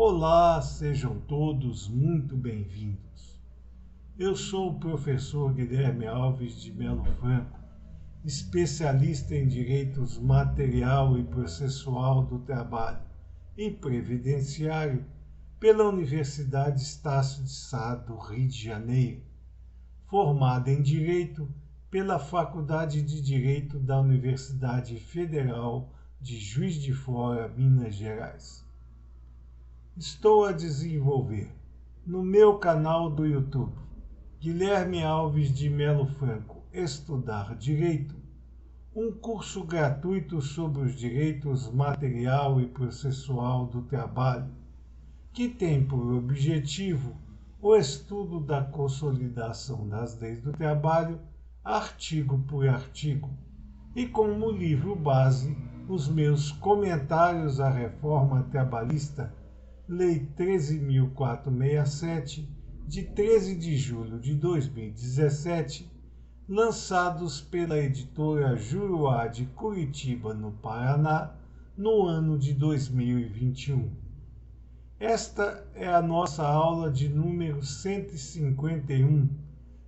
Olá, sejam todos muito bem-vindos. Eu sou o professor Guilherme Alves de Melo Franco, especialista em direitos material e processual do trabalho e previdenciário pela Universidade Estácio de Sá do Rio de Janeiro, formado em Direito pela Faculdade de Direito da Universidade Federal de Juiz de Fora, Minas Gerais. Estou a desenvolver no meu canal do YouTube, Guilherme Alves de Melo Franco, Estudar Direito, um curso gratuito sobre os direitos material e processual do trabalho, que tem por objetivo o estudo da consolidação das leis do trabalho, artigo por artigo, e como livro base os meus comentários à reforma trabalhista, Lei 13.467, de 13 de julho de 2017, lançados pela editora Juruá de Curitiba, no Paraná, no ano de 2021. Esta é a nossa aula de número 151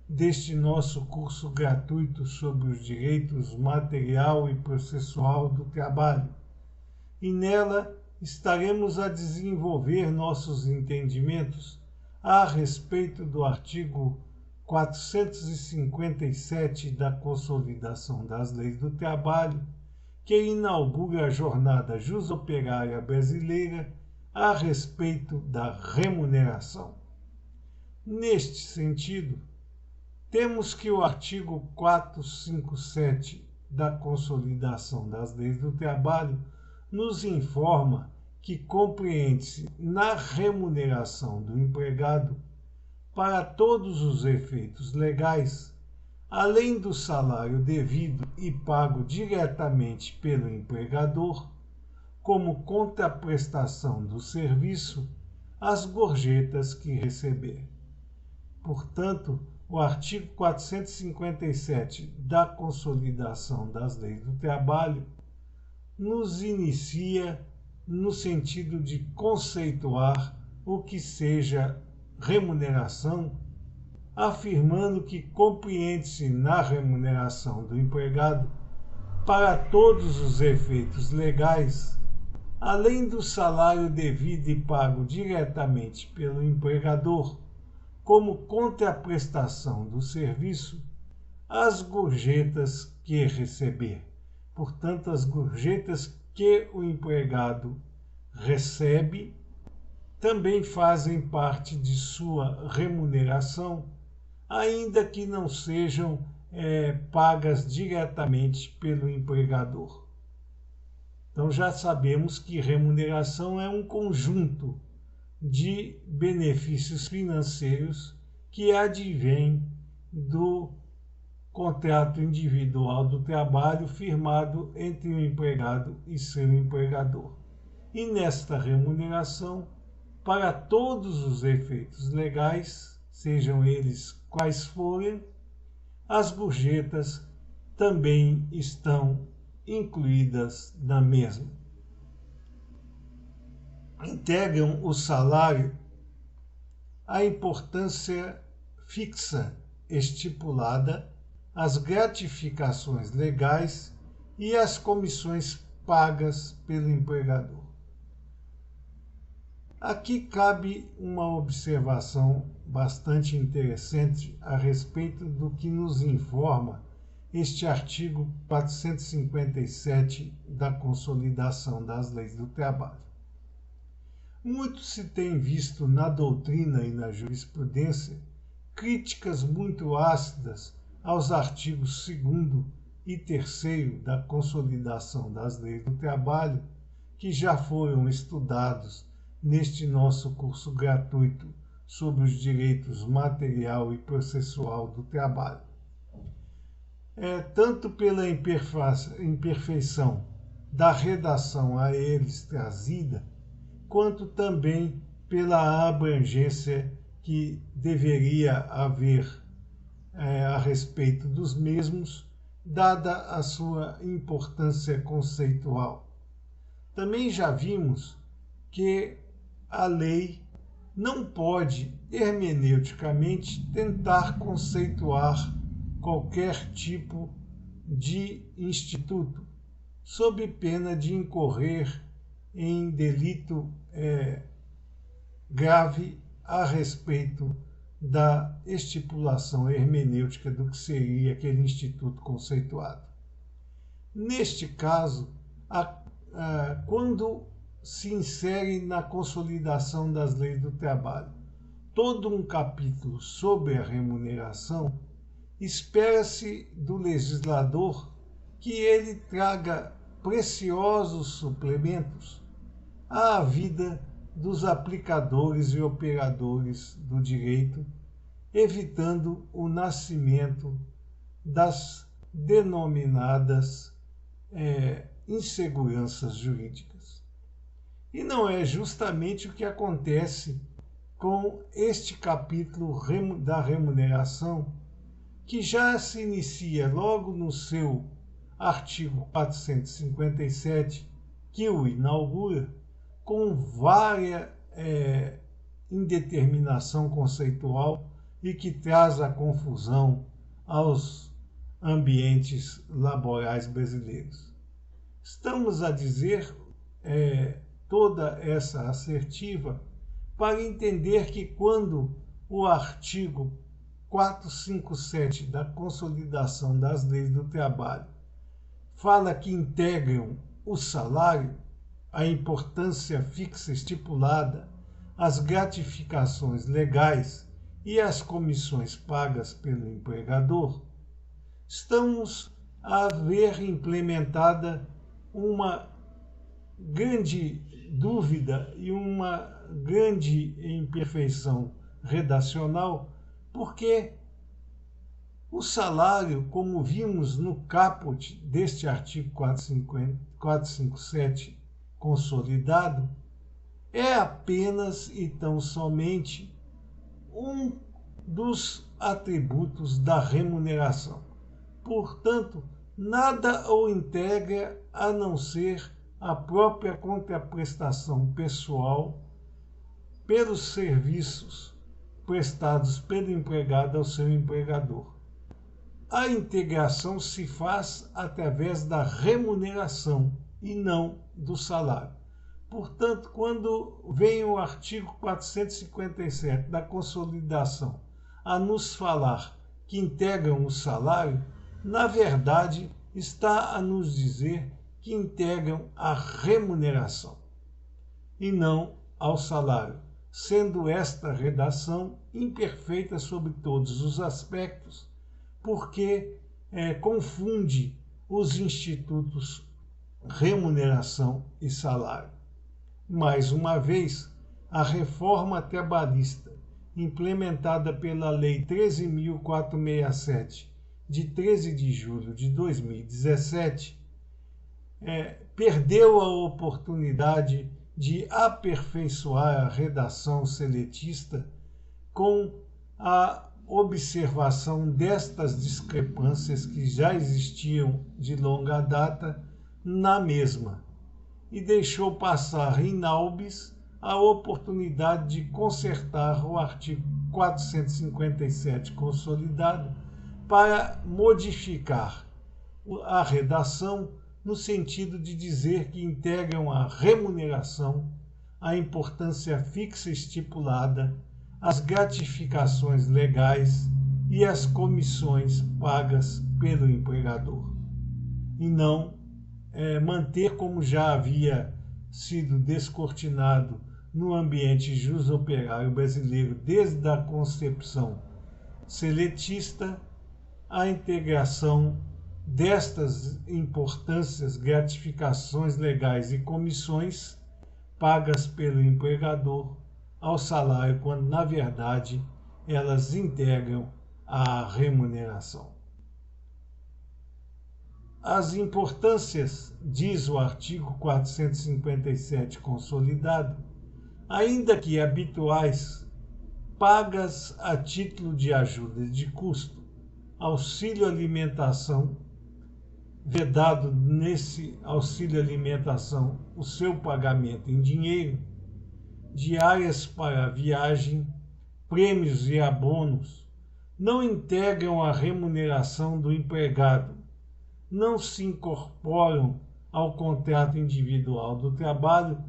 deste nosso curso gratuito sobre os direitos material e processual do trabalho, e nela estaremos a desenvolver nossos entendimentos a respeito do artigo 457 da Consolidação das Leis do Trabalho, que inaugura a jornada jusoperária brasileira a respeito da remuneração. Neste sentido, temos que o artigo 457 da Consolidação das Leis do Trabalho nos informa que compreende-se na remuneração do empregado, para todos os efeitos legais, além do salário devido e pago diretamente pelo empregador, como contraprestação do serviço, as gorjetas que receber. Portanto, o artigo 457 da Consolidação das Leis do Trabalho nos inicia no sentido de conceituar o que seja remuneração, afirmando que compreende-se na remuneração do empregado, para todos os efeitos legais, além do salário devido e pago diretamente pelo empregador, como contraprestação do serviço, as gorjetas que receber. Portanto, as gorjetas que o empregado recebe também fazem parte de sua remuneração, ainda que não sejam pagas diretamente pelo empregador. Então já sabemos que remuneração é um conjunto de benefícios financeiros que advém do contrato individual do trabalho firmado entre o empregado e seu empregador. E nesta remuneração, para todos os efeitos legais, sejam eles quais forem, as gorjetas também estão incluídas na mesma. Integram o salário a importância fixa estipulada, as gratificações legais e as comissões pagas pelo empregador. Aqui cabe uma observação bastante interessante a respeito do que nos informa este artigo 457 da Consolidação das Leis do Trabalho. Muito se tem visto na doutrina e na jurisprudência críticas muito ácidas aos artigos 2º e 3º da Consolidação das Leis do Trabalho, que já foram estudados neste nosso curso gratuito sobre os direitos material e processual do trabalho. Tanto pela imperfeição da redação a eles trazida, quanto também pela abrangência que deveria haver a respeito dos mesmos, dada a sua importância conceitual. Também já vimos que a lei não pode hermeneuticamente tentar conceituar qualquer tipo de instituto, sob pena de incorrer em delito grave a respeito da estipulação hermenêutica do que seria aquele instituto conceituado. Neste caso, quando se insere na consolidação das leis do trabalho todo um capítulo sobre a remuneração, espera-se do legislador que ele traga preciosos suplementos à vida dos aplicadores e operadores do direito, evitando o nascimento das denominadas inseguranças jurídicas. E não é justamente o que acontece com este capítulo da remuneração, que já se inicia logo no seu artigo 457, que o inaugura, com várias indeterminação conceitual e que traz a confusão aos ambientes laborais brasileiros. Estamos a dizer toda essa assertiva para entender que quando o artigo 457 da Consolidação das Leis do Trabalho fala que integram o salário, a importância fixa estipulada, as gratificações legais e as comissões pagas pelo empregador, estamos a ver implementada uma grande dúvida e uma grande imperfeição redacional, porque o salário, como vimos no caput deste artigo 457 consolidado, é apenas e tão somente um dos atributos da remuneração. Portanto, nada o integra a não ser a própria contraprestação pessoal pelos serviços prestados pelo empregado ao seu empregador. A integração se faz através da remuneração e não do salário. Portanto, quando vem o artigo 457 da Consolidação a nos falar que integram o salário, na verdade está a nos dizer que integram a remuneração e não ao salário, sendo esta redação imperfeita sobre todos os aspectos, porque confunde os institutos remuneração e salário. Mais uma vez, a reforma trabalhista, implementada pela Lei 13.467, de 13 de julho de 2017, perdeu a oportunidade de aperfeiçoar a redação seletista com a observação destas discrepâncias que já existiam de longa data na mesma, e deixou passar in albis a oportunidade de consertar o artigo 457 consolidado para modificar a redação no sentido de dizer que integram a remuneração, a importância fixa estipulada, as gratificações legais e as comissões pagas pelo empregador, e não manter como já havia sido descortinado no ambiente jusoperário brasileiro desde a concepção seletista, a integração destas importâncias, gratificações legais e comissões pagas pelo empregador ao salário, quando na verdade elas integram a remuneração. As importâncias, diz o artigo 457 consolidado, ainda que habituais, pagas a título de ajuda de custo, auxílio alimentação, vedado nesse auxílio alimentação o seu pagamento em dinheiro, diárias para viagem, prêmios e abonos não integram a remuneração do empregado, não se incorporam ao contrato individual do trabalho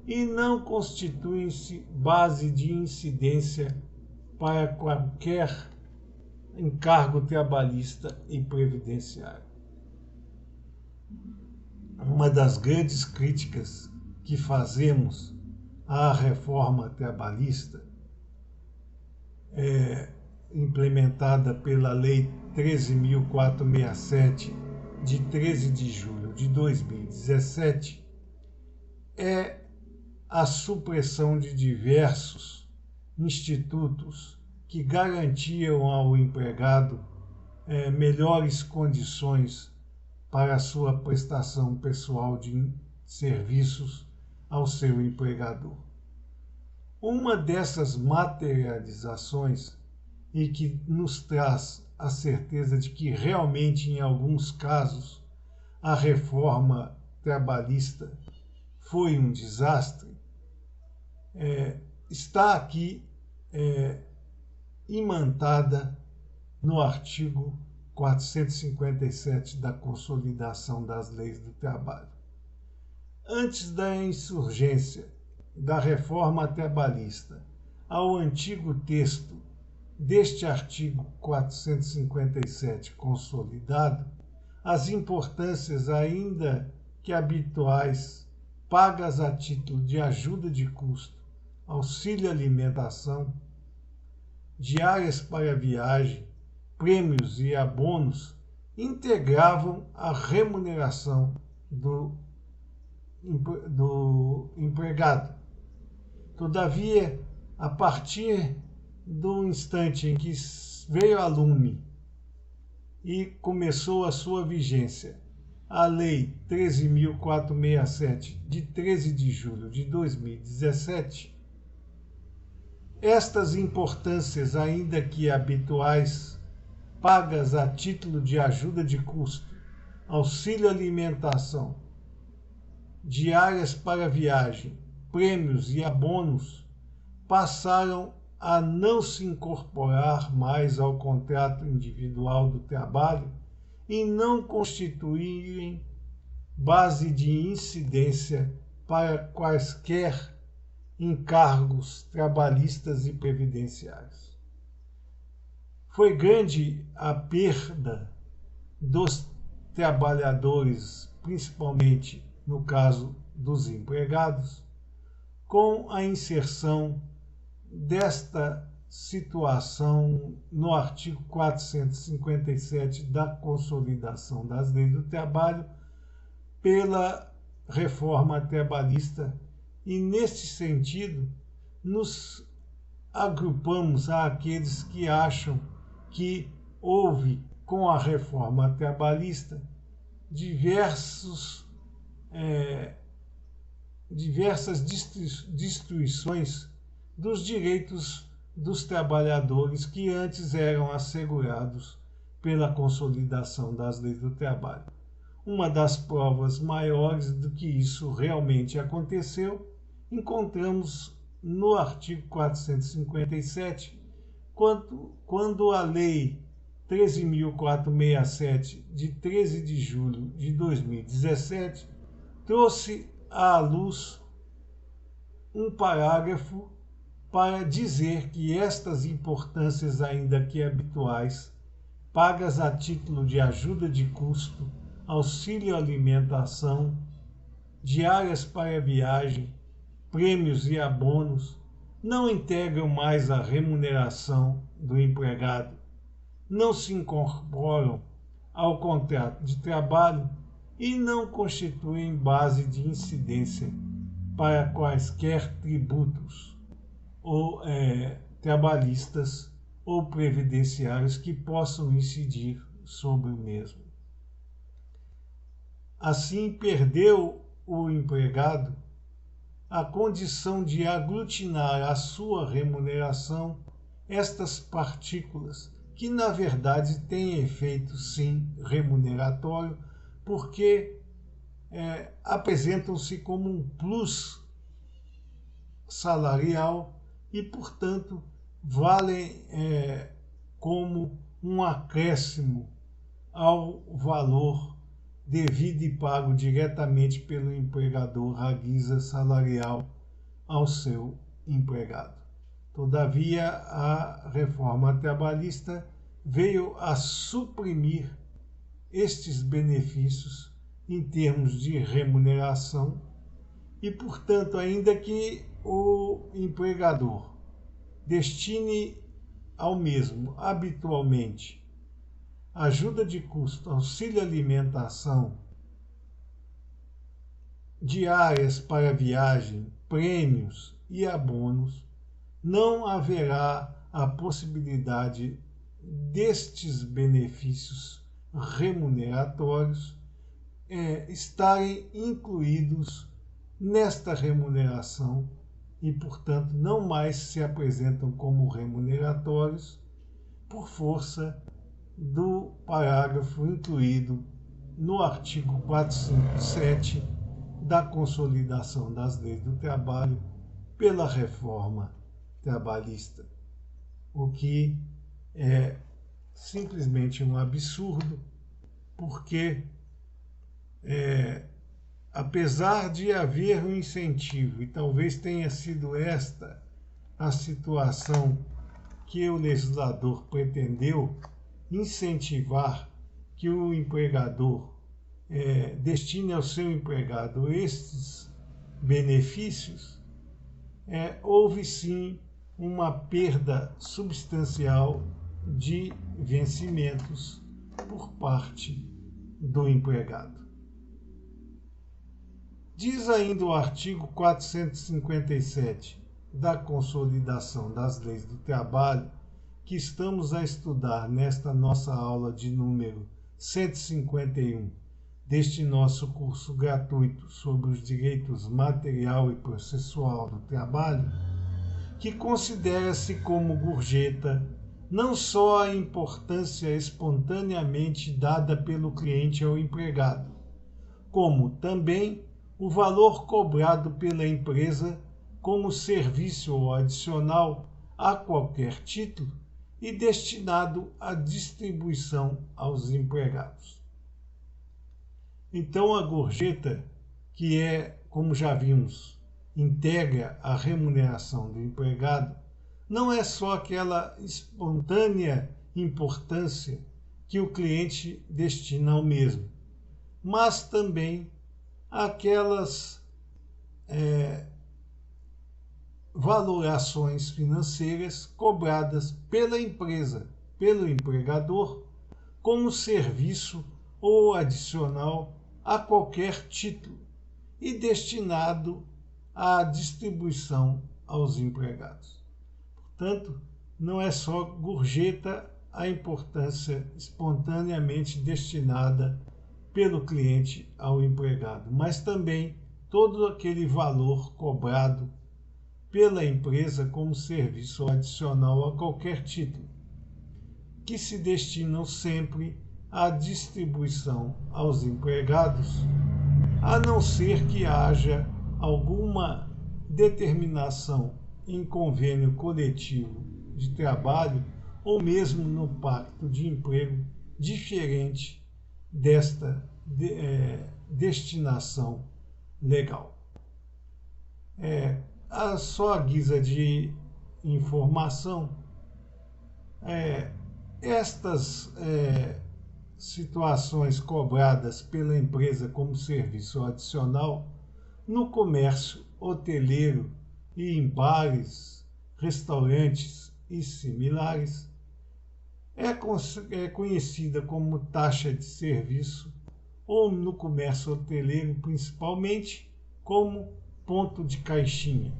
e não constituem-se base de incidência para qualquer encargo trabalhista e previdenciário. Uma das grandes críticas que fazemos à reforma trabalhista, implementada pela Lei 13.467, de 13 de julho de 2017, é a supressão de diversos institutos que garantiam ao empregado melhores condições para a sua prestação pessoal de serviços ao seu empregador. Uma dessas materializações, e que nos traz a certeza de que realmente, em alguns casos, a reforma trabalhista foi um desastre, está aqui imantada no artigo 457 da Consolidação das Leis do Trabalho. Antes da insurgência da reforma trabalhista ao antigo texto deste artigo 457 consolidado, as importâncias, ainda que habituais, pagas a título de ajuda de custo, auxílio alimentação, diárias para viagem, prêmios e abonos, integravam a remuneração do empregado. Todavia, a partir do instante em que veio a lume e começou a sua vigência a Lei 13.467, de 13 de julho de 2017, estas importâncias, ainda que habituais, pagas a título de ajuda de custo, auxílio alimentação, diárias para viagem, prêmios e abonos, passaram a não se incorporar mais ao contrato individual do trabalho e não constituírem base de incidência para quaisquer encargos trabalhistas e previdenciários. Foi grande a perda dos trabalhadores, principalmente no caso dos empregados, com a inserção desta situação no artigo 457 da Consolidação das Leis do Trabalho pela reforma trabalhista, e neste sentido nos agrupamos àqueles que acham que houve, com a reforma trabalhista, diversas destruições dos direitos dos trabalhadores que antes eram assegurados pela Consolidação das Leis do Trabalho. Uma das provas maiores do que isso realmente aconteceu encontramos no artigo 457, quando a Lei 13.467, de 13 de julho de 2017, trouxe à luz um parágrafo para dizer que estas importâncias, ainda que habituais, pagas a título de ajuda de custo, auxílio alimentação, diárias para viagem, prêmios e abonos, não integram mais a remuneração do empregado, não se incorporam ao contrato de trabalho e não constituem base de incidência para quaisquer tributos ou trabalhistas ou previdenciários que possam incidir sobre o mesmo. Assim, perdeu o empregado a condição de aglutinar à sua remuneração estas partículas, que na verdade têm efeito sim remuneratório, porque apresentam-se como um plus salarial e, portanto, valem como um acréscimo ao valor devido e pago diretamente pelo empregador à guisa salarial ao seu empregado. Todavia, a reforma trabalhista veio a suprimir estes benefícios em termos de remuneração e, portanto, ainda que o empregador destine ao mesmo habitualmente ajuda de custo, auxílio alimentação, diárias para viagem, prêmios e abonos, não haverá a possibilidade destes benefícios remuneratórios estarem incluídos nesta remuneração e, portanto, não mais se apresentam como remuneratórios por força do parágrafo incluído no artigo 457 da Consolidação das Leis do Trabalho pela reforma trabalhista, o que é simplesmente um absurdo, porque apesar de haver um incentivo, e talvez tenha sido esta a situação que o legislador pretendeu incentivar que o empregador destine ao seu empregado estes benefícios, houve sim uma perda substancial de vencimentos por parte do empregado. Diz ainda o artigo 457 da Consolidação das Leis do Trabalho, que estamos a estudar nesta nossa aula de número 151 deste nosso curso gratuito sobre os direitos material e processual do trabalho, que considera-se como gorjeta não só a importância espontaneamente dada pelo cliente ao empregado, como também o valor cobrado pela empresa como serviço adicional a qualquer título e destinado à distribuição aos empregados. Então, a gorjeta, que como já vimos, integra a remuneração do empregado, não é só aquela espontânea importância que o cliente destina ao mesmo, mas também aquelas valorações financeiras cobradas pela empresa, pelo empregador, como serviço ou adicional a qualquer título e destinado à distribuição aos empregados. Portanto, não é só gorjeta a importância espontaneamente destinada pelo cliente ao empregado, mas também todo aquele valor cobrado pela empresa como serviço adicional a qualquer título, que se destinam sempre à distribuição aos empregados, a não ser que haja alguma determinação em convênio coletivo de trabalho ou mesmo no pacto de emprego diferente desta destinação legal. Só a guisa de informação, estas situações cobradas pela empresa como serviço adicional no comércio hoteleiro e em bares, restaurantes e similares é conhecida como taxa de serviço, ou no comércio hoteleiro principalmente como ponto de caixinha.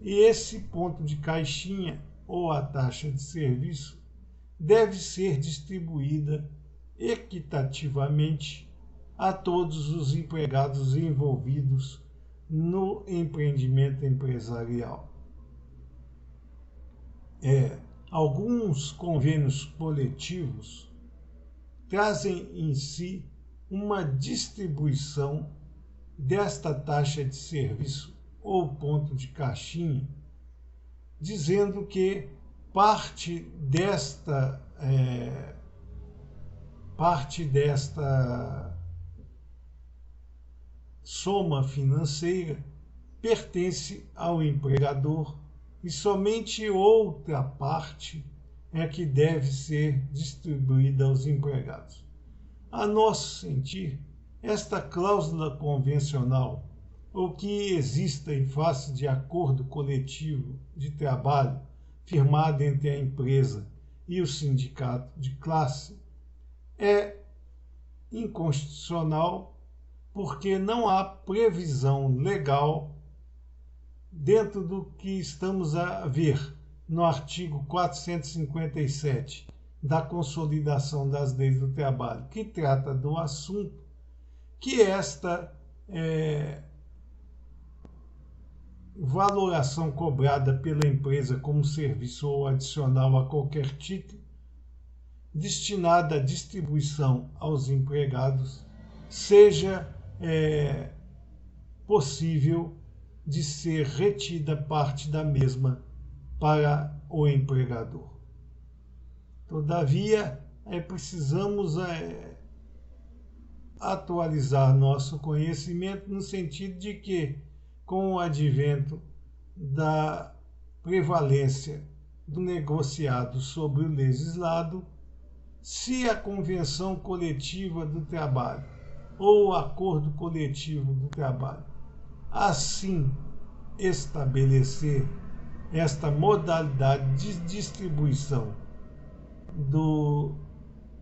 E esse ponto de caixinha, ou a taxa de serviço, deve ser distribuída equitativamente a todos os empregados envolvidos no empreendimento empresarial. Alguns convênios coletivos trazem em si uma distribuição desta taxa de serviço ou ponto de caixinha, dizendo que parte desta soma financeira pertence ao empregador e somente outra parte é que deve ser distribuída aos empregados. A nosso sentir, esta cláusula convencional, ou que exista em face de acordo coletivo de trabalho firmado entre a empresa e o sindicato de classe, é inconstitucional porque não há previsão legal dentro do que estamos a ver no artigo 457 da Consolidação das Leis do Trabalho, que trata do assunto, que esta valoração cobrada pela empresa como serviço ou adicional a qualquer título, destinada à distribuição aos empregados, seja possível de ser retida parte da mesma para o empregador. Todavia, precisamos atualizar nosso conhecimento no sentido de que, com o advento da prevalência do negociado sobre o legislado, se a convenção coletiva do trabalho ou o acordo coletivo do trabalho assim estabelecer esta modalidade de distribuição do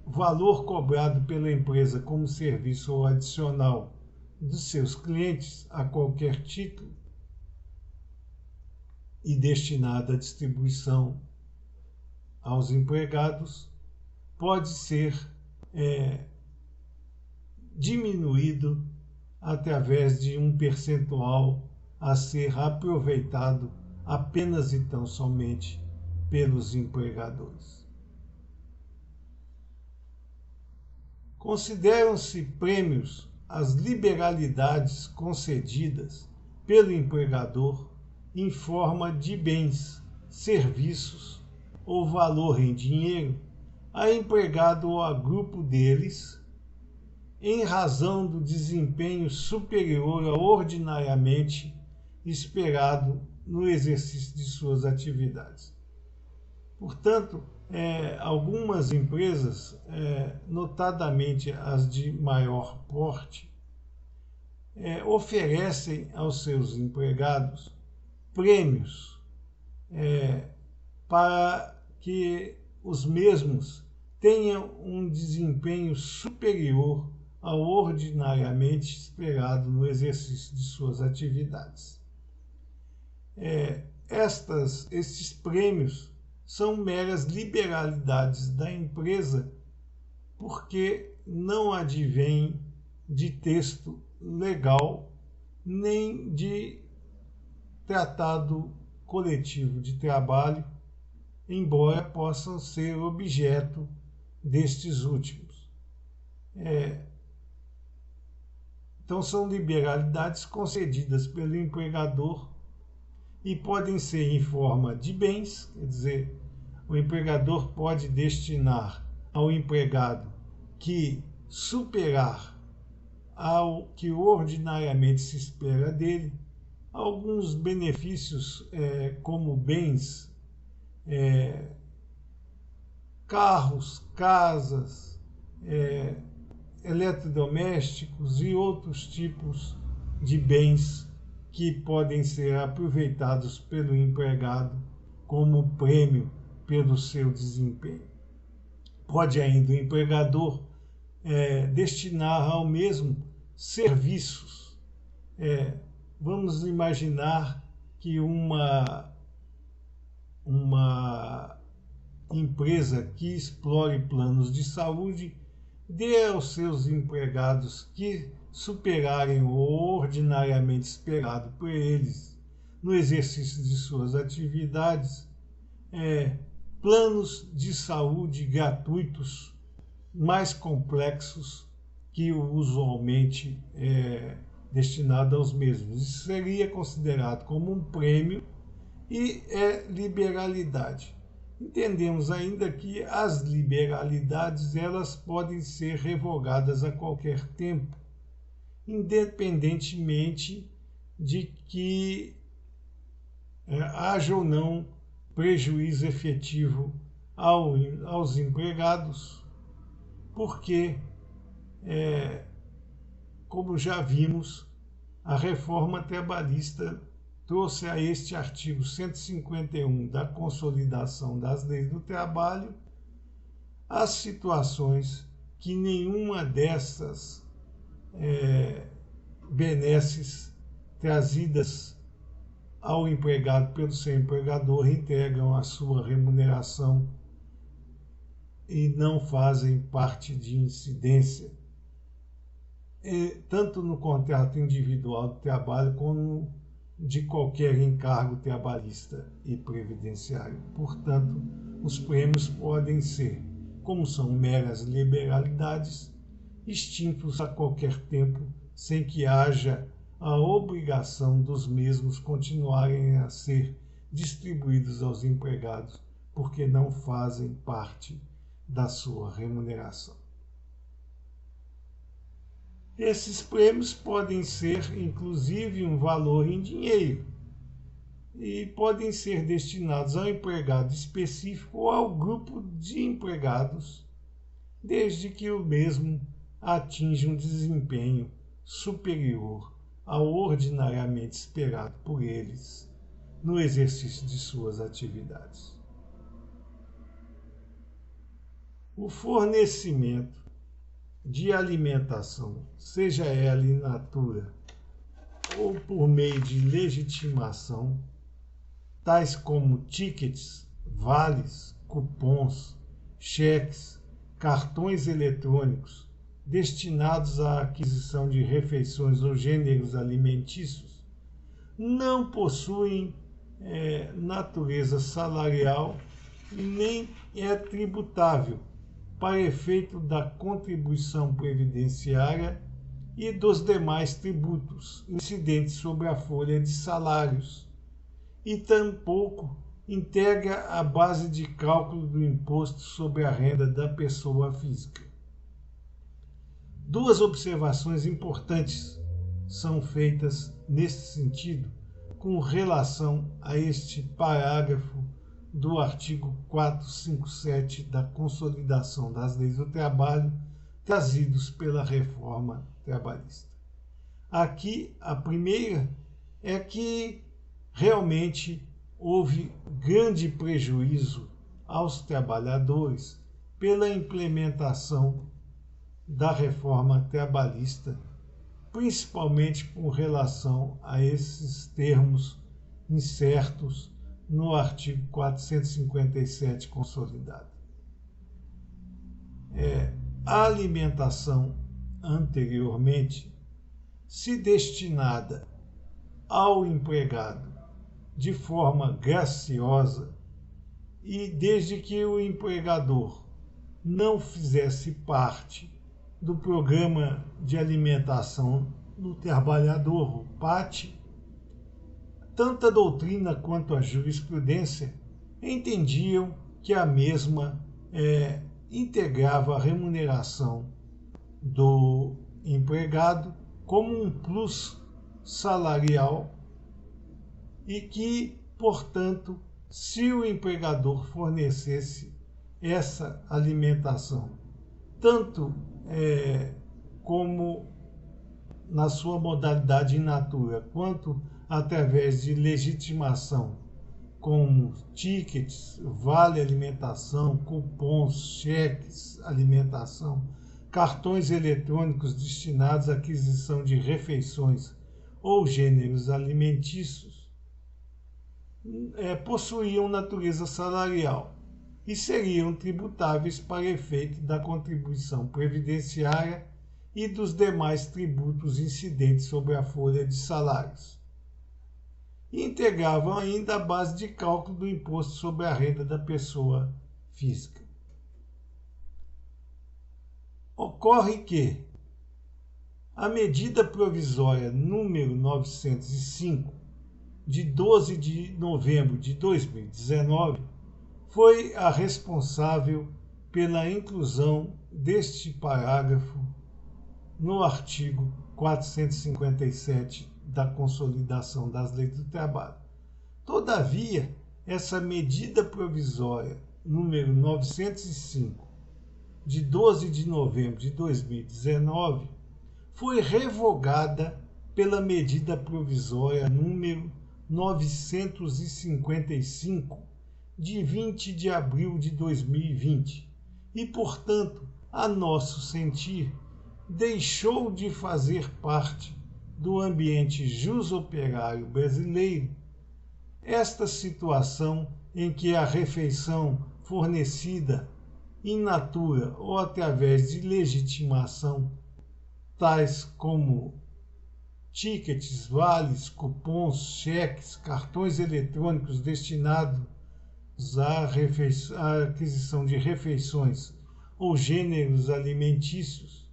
valor cobrado pela empresa como serviço ou adicional dos seus clientes a qualquer título e destinada à distribuição aos empregados, pode ser diminuído através de um percentual a ser aproveitado apenas e tão somente pelos empregadores. Consideram-se prêmios as liberalidades concedidas pelo empregador em forma de bens, serviços ou valor em dinheiro a empregado ou a grupo deles, em razão do desempenho superior ao ordinariamente esperado no exercício de suas atividades. Portanto, algumas empresas, notadamente as de maior porte, oferecem aos seus empregados prêmios para que os mesmos tenham um desempenho superior ao ordinariamente esperado no exercício de suas atividades. Estes prêmios são meras liberalidades da empresa, porque não advêm de texto legal nem de tratado coletivo de trabalho, embora possam ser objeto destes últimos. Então, são liberalidades concedidas pelo empregador e podem ser em forma de bens, quer dizer, o empregador pode destinar ao empregado que superar ao que ordinariamente se espera dele alguns benefícios como bens, carros, casas, eletrodomésticos e outros tipos de bens que podem ser aproveitados pelo empregado como prêmio pelo seu desempenho. Pode ainda o empregador destinar ao mesmo serviços. Vamos imaginar que uma empresa que explore planos de saúde dê aos seus empregados que superarem o ordinariamente esperado por eles no exercício de suas atividades, planos de saúde gratuitos mais complexos que usualmente destinado aos mesmos. Isso seria considerado como um prêmio e é liberalidade. Entendemos ainda que as liberalidades elas podem ser revogadas a qualquer tempo, independentemente de que haja ou não prejuízo efetivo aos empregados, porque, como já vimos, a reforma trabalhista trouxe a este artigo 151 da Consolidação das Leis do Trabalho as situações que nenhuma dessas benesses trazidas ao empregado pelo seu empregador integram a sua remuneração e não fazem parte de incidência, tanto no contrato individual de trabalho como de qualquer encargo trabalhista e previdenciário. Portanto, os prêmios podem ser, como são meras liberalidades, extintos a qualquer tempo, sem que haja a obrigação dos mesmos continuarem a ser distribuídos aos empregados, porque não fazem parte da sua remuneração. Esses prêmios podem ser, inclusive, um valor em dinheiro e podem ser destinados ao empregado específico ou ao grupo de empregados, desde que o mesmo atinja um desempenho superior ao ordinariamente esperado por eles no exercício de suas atividades. O fornecimento de alimentação, seja ela in natura ou por meio de legitimação, tais como tickets, vales, cupons, cheques, cartões eletrônicos destinados à aquisição de refeições ou gêneros alimentícios, não possuem natureza salarial e nem é tributável para efeito da contribuição previdenciária e dos demais tributos incidentes sobre a folha de salários, e tampouco integra a base de cálculo do imposto sobre a renda da pessoa física. Duas observações importantes são feitas nesse sentido com relação a este parágrafo do artigo 457 da Consolidação das Leis do Trabalho, trazidos pela reforma trabalhista. Aqui, a primeira é que realmente houve grande prejuízo aos trabalhadores pela implementação da reforma trabalhista, principalmente com relação a esses termos incertos no artigo 457 consolidado. A alimentação anteriormente, se destinada ao empregado de forma graciosa e desde que o empregador não fizesse parte do programa de alimentação do trabalhador, o PAT, tanto a doutrina quanto a jurisprudência entendiam que a mesma integrava a remuneração do empregado como um plus salarial e que, portanto, se o empregador fornecesse essa alimentação, tanto como na sua modalidade in natura, quanto através de legitimação, como tickets, vale alimentação, cupons, cheques, alimentação, cartões eletrônicos destinados à aquisição de refeições ou gêneros alimentícios, possuíam natureza salarial e seriam tributáveis para efeito da contribuição previdenciária e dos demais tributos incidentes sobre a folha de salários. E integravam ainda a base de cálculo do imposto sobre a renda da pessoa física. Ocorre que A medida provisória número 905, de 12 de novembro de 2019, foi a responsável pela inclusão deste parágrafo no artigo 457 da Consolidação das Leis do Trabalho. Todavia, essa medida provisória número 905, de 12 de novembro de 2019, foi revogada pela medida provisória número 955, de 20 de abril de 2020, e, portanto, a nosso sentir, deixou de fazer parte do ambiente jusoperário brasileiro. Esta situação em que a refeição fornecida in natura ou através de legitimação, tais como tickets, vales, cupons, cheques, cartões eletrônicos destinados à aquisição de refeições ou gêneros alimentícios,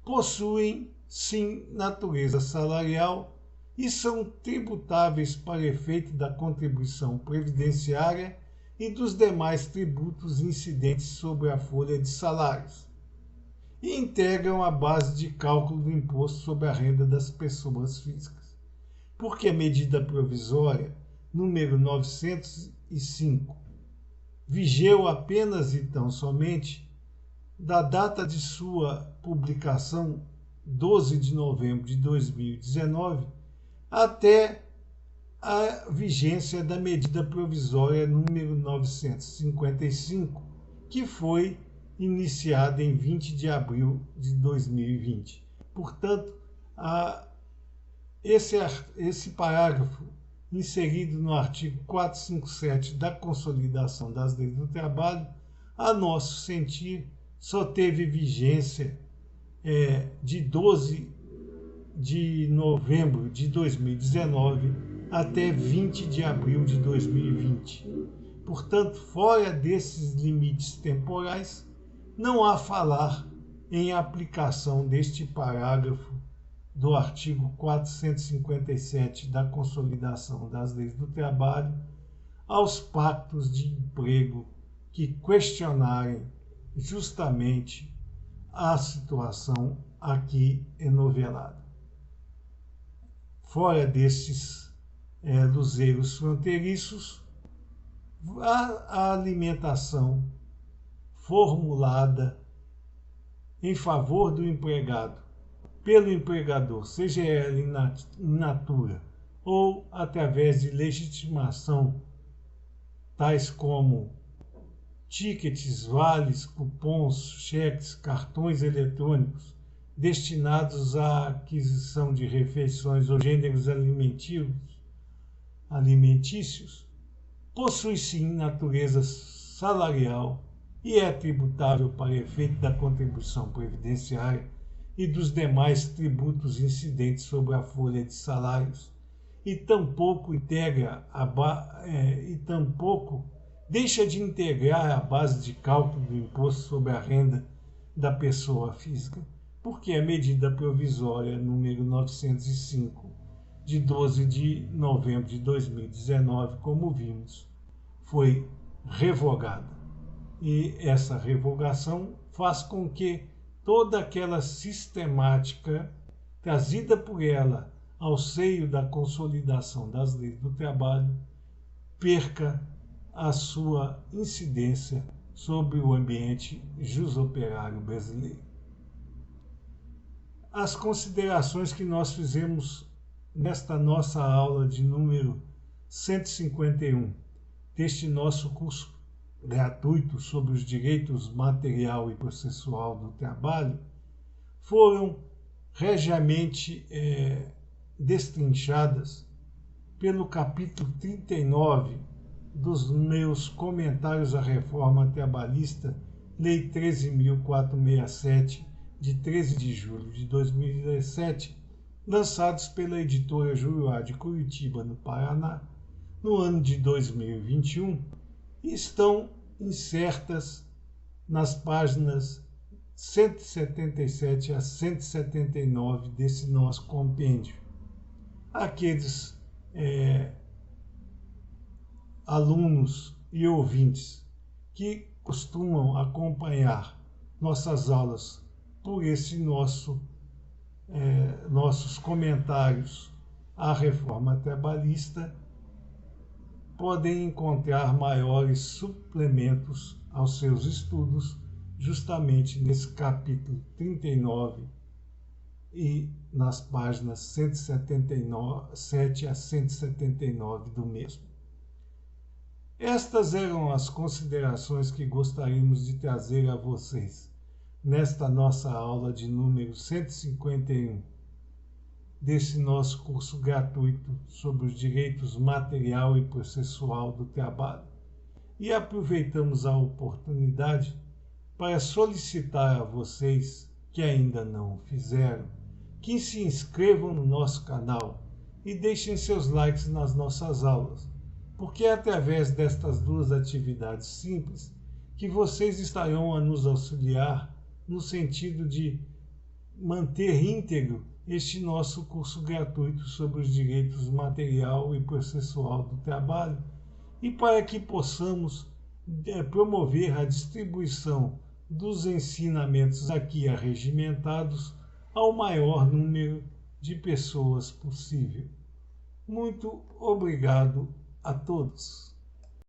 possuem, sim, natureza salarial e são tributáveis para efeito da contribuição previdenciária e dos demais tributos incidentes sobre a folha de salários, e integram a base de cálculo do imposto sobre a renda das pessoas físicas. Porque a medida provisória número 905 vigeu apenas e tão somente da data de sua publicação, 12 de novembro de 2019, até a vigência da medida provisória número 955, que foi iniciada em 20 de abril de 2020. Portanto, esse parágrafo inserido no artigo 457 da Consolidação das Leis do Trabalho, a nosso sentir, só teve vigência de 12 de novembro de 2019 até 20 de abril de 2020. Portanto, fora desses limites temporais, não há falar em aplicação deste parágrafo do artigo 457 da Consolidação das Leis do Trabalho aos pactos de emprego que questionarem justamente a situação aqui enovelada. Fora destes luzeiros fronteiriços, a alimentação formulada em favor do empregado pelo empregador, seja ela in natura ou através de legitimação, tais como tickets, vales, cupons, cheques, cartões eletrônicos destinados à aquisição de refeições ou gêneros alimentícios, possui sim natureza salarial e é tributável para efeito da contribuição previdenciária e dos demais tributos incidentes sobre a folha de salários, e tampouco deixa de integrar a base de cálculo do imposto sobre a renda da pessoa física, porque a medida provisória número 905, de 12 de novembro de 2019, como vimos, foi revogada. E essa revogação faz com que toda aquela sistemática trazida por ela ao seio da Consolidação das Leis do Trabalho perca a sua incidência sobre o ambiente jusoperário brasileiro. As considerações que nós fizemos nesta nossa aula de número 151 deste nosso curso gratuito sobre os direitos material e processual do trabalho foram regiamente destrinchadas pelo capítulo 39 dos meus comentários à reforma trabalhista, Lei 13.467, de 13 de julho de 2017, lançados pela editora Juruá de Curitiba, no Paraná, no ano de 2021, e estão insertas nas páginas 177 a 179 desse nosso compêndio. Aqueles alunos e ouvintes que costumam acompanhar nossas aulas por esse nossos comentários à reforma trabalhista podem encontrar maiores suplementos aos seus estudos justamente nesse capítulo 39 e nas páginas 177 a 179 do mesmo. Estas eram as considerações que gostaríamos de trazer a vocês nesta nossa aula de número 151 desse nosso curso gratuito sobre os direitos material e processual do trabalho. E aproveitamos a oportunidade para solicitar a vocês que ainda não o fizeram, que se inscrevam no nosso canal e deixem seus likes nas nossas aulas, porque é através destas duas atividades simples que vocês estarão a nos auxiliar no sentido de manter íntegro este nosso curso gratuito sobre os direitos material e processual do trabalho e para que possamos promover a distribuição dos ensinamentos aqui arregimentados ao maior número de pessoas possível. Muito obrigado a todos.